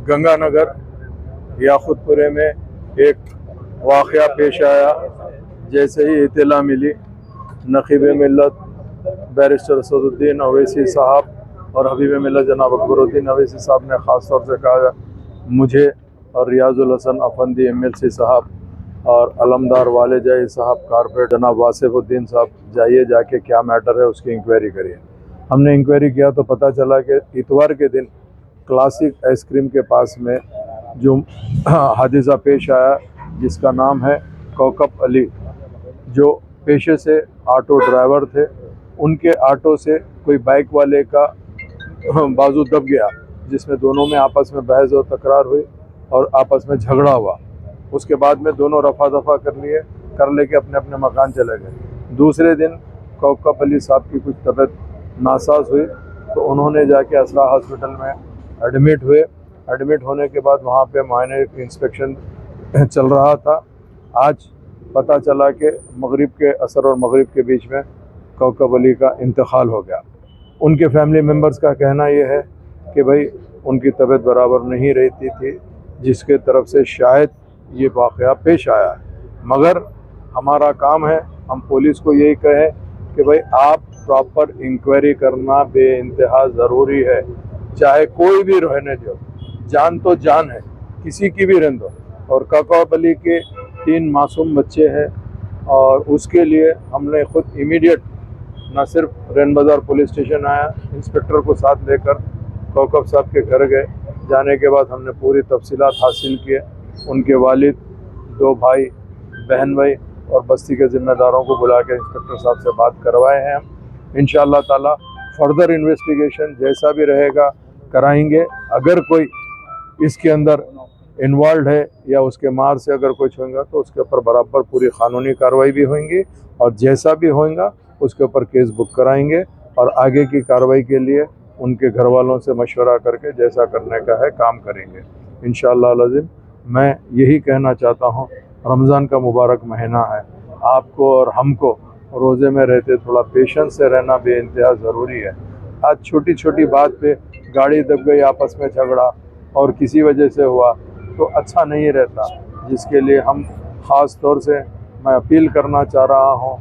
गंगानगर याकुतपुरे में एक वाक़या पेश आया। जैसे ही इत्तला मिली, नक़ीब मिल्लत बैरिस्टर असदुद्दीन अवैसी साहब और हबीब मिल्लत जनाब अकबरुद्दीन अवैसी साहब ने ख़ास तौर से कहा मुझे और रियाजुल हसन अफंदी MLC साहब और अलमदार वाले जाई साहब कारपोरेट जनाब वासिफुद्दीन साहब जाइए, जाके क्या मैटर है उसकी इंक्वायरी करिए। हमने इंक्वायरी किया तो पता चला कि इतवार के दिन क्लासिक आइसक्रीम के पास में जो हादिसा पेश आया, जिसका नाम है कौकब अली, जो पेशे से ऑटो ड्राइवर थे, उनके ऑटो से कोई बाइक वाले का बाजू दब गया, जिसमें दोनों में आपस में बहस और तकरार हुई और आपस में झगड़ा हुआ। उसके बाद में दोनों रफा दफा कर लेके अपने अपने मकान चले गए। दूसरे दिन कौकब अली साहब की कुछ तबीयत नासाज हुई तो उन्होंने जाके असरा हॉस्पिटल में एडमिट हुए। एडमिट होने के बाद वहाँ पे मायने इंस्पेक्शन चल रहा था। आज पता चला कि मगरिब के असर और मगरिब के बीच में कौकब अली का इंतकाल हो गया। उनके फैमिली मेम्बर्स का कहना ये है कि भाई उनकी तबीयत बराबर नहीं रहती थी, जिसके तरफ से शायद ये वाक़या पेश आया है। मगर हमारा काम है, हम पुलिस को यही कहें कि भाई आप प्रॉपर इंक्वायरी करना बेइंतहा ज़रूरी है। चाहे कोई भी रहने दो, जान तो जान है, किसी की भी रहने दो। और कौकब अली के 3 मासूम बच्चे हैं और उसके लिए हमने खुद इमीडिएट न सिर्फ रैन बाज़ार पुलिस स्टेशन आया, इंस्पेक्टर को साथ लेकर कौकब साहब के घर गए। जाने के बाद हमने पूरी तफसीलात हासिल किए। उनके वालिद, 2 भाई, बहन भाई और बस्ती के ज़िम्मेदारों को बुला के इंस्पेक्टर साहब से बात करवाए हैं हम। इंशाअल्लाह ताला फर्दर इन्वेस्टिगेशन जैसा भी रहेगा कराएंगे। अगर कोई इसके अंदर इन्वॉल्व है या उसके मार से अगर कुछ होगा तो उसके ऊपर बराबर पूरी कानूनी कार्रवाई भी होंगी और जैसा भी होगा उसके ऊपर केस बुक कराएंगे और आगे की कार्रवाई के लिए उनके घर वालों से मशवरा करके जैसा करने का है काम करेंगे इंशाअल्लाह अज़ीम। मैं यही कहना चाहता हूँ, रमज़ान का मुबारक महीना है, आपको और हमको रोज़े में रहते थोड़ा पेशेंस से रहना बेइंतहा ज़रूरी है। आज छोटी छोटी बात पे गाड़ी दब गई, आपस में झगड़ा और किसी वजह से हुआ तो अच्छा नहीं रहता, जिसके लिए हम ख़ास तौर से मैं अपील करना चाह रहा हूँ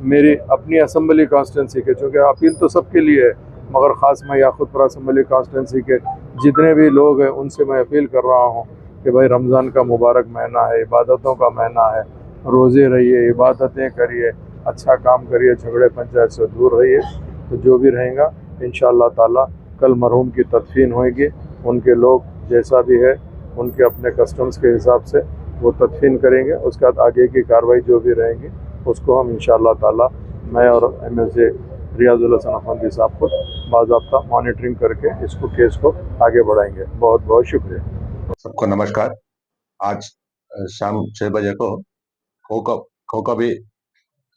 मेरी अपनी असम्बली कॉन्स्टिट्यूंसी के, चूँकि अपील तो सबके लिए है मगर ख़ास मैं याकुतपुरा असम्बली कॉन्स्टिट्यूंसी के जितने भी लोग हैं उनसे मैं अपील कर रहा हूँ कि भाई रमज़ान का मुबारक महीना है, इबादतों का महीना है, रोज़े रहिए, इबादतें करिए, अच्छा काम करिए, झगड़े पंचायत से दूर रहिए। तो जो भी रहेगा इंशाअल्लाह ताला कल मरहूम की तदफीन होएगी, उनके लोग जैसा भी है उनके अपने कस्टम्स के हिसाब से वो तदफीन करेंगे। उसके बाद आगे की कार्रवाई जो भी रहेंगी उसको हम इंशाअल्लाह ताला मैं और MLC रियाजुल हसन अफंदी साहब खुद बाज़ाब्ता मॉनिटरिंग करके इसको केस को आगे बढ़ाएंगे। बहुत बहुत शुक्रिया। सबको नमस्कार। आज शाम 6 बजे को खोकबी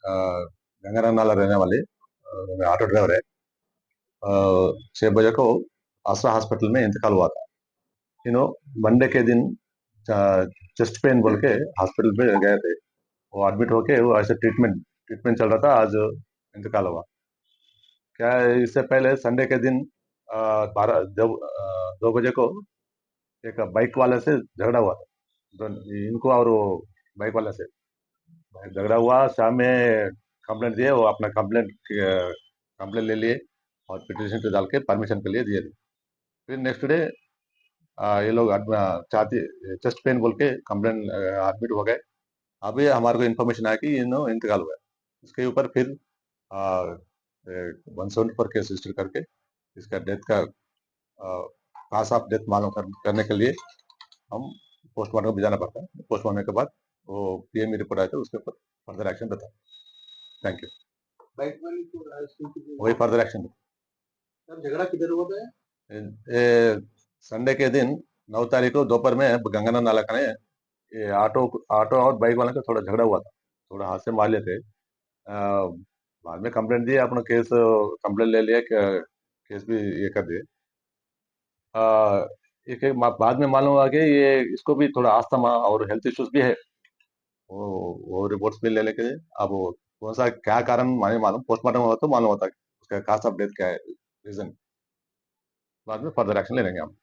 गंगाराम नाला रहने वाले ऑटो ड्राइवर है, 6 बजे को आसरा हॉस्पिटल में इंतकाल हुआ था। मंडे के दिन चेस्ट पेन बोल के हॉस्पिटल पे गए थे, वो एडमिट होके वो ऐसे ट्रीटमेंट चल रहा था, आज इंतकाल हुआ। क्या है, इससे पहले संडे के दिन 2 बजे को एक बाइक वाले से झगड़ा हुआ था। तो इनको और वो बाइक वाले से झगड़ा हुआ। शाम में कंप्लेंट दिए, वो अपना कंप्लेंट ले लिए और पिटीशन पे डाल के परमिशन के लिए दिए थे। फिर नेक्स्ट डे ये लोग चाहते चेस्ट पेन बोल के कंप्लेंट एडमिट हो गए। अभी हमारे को इन्फॉर्मेशन आया कि इंतकाल हुआ है। इसके ऊपर फिर 174 केस रजिस्टर करके इसका डेथ का काज ऑफ डेथ मालूम करने के लिए हम पोस्टमार्टम भी जाना पड़ता है। पोस्टमार्टम के बाद वो PME रिपोर्ट आए थे, उसके ऊपर फर्दर एक्शन बताए। Thank you. वही फर्दर एक्शन। झगड़ा किधर हुआ था? संडे के दिन 9 तारीख को दोपहर में गंगाना नाला का ये ऑटो और बाइक वाले का थोड़ा झगड़ा हुआ था, थोड़ा हाथ से मार लिए थे। बाद में कंप्लेंट दिए, अपना केस कंप्लेंट ले लिया, केस भी ये कर दिए। एक बाद में मालूम हुआ कि ये इसको भी थोड़ा अस्थमा और हेल्थ इश्यूज भी है, वो रिपोर्ट्स भी ले लेके अब वो कौन सा क्या कारण माने मालूम, पोस्टमार्टम हुआ तो मालूम होता है उसका कास्ट ऑफ डेथ क्या है, रीजन। बाद में फर्दर एक्शन ले लेंगे हम।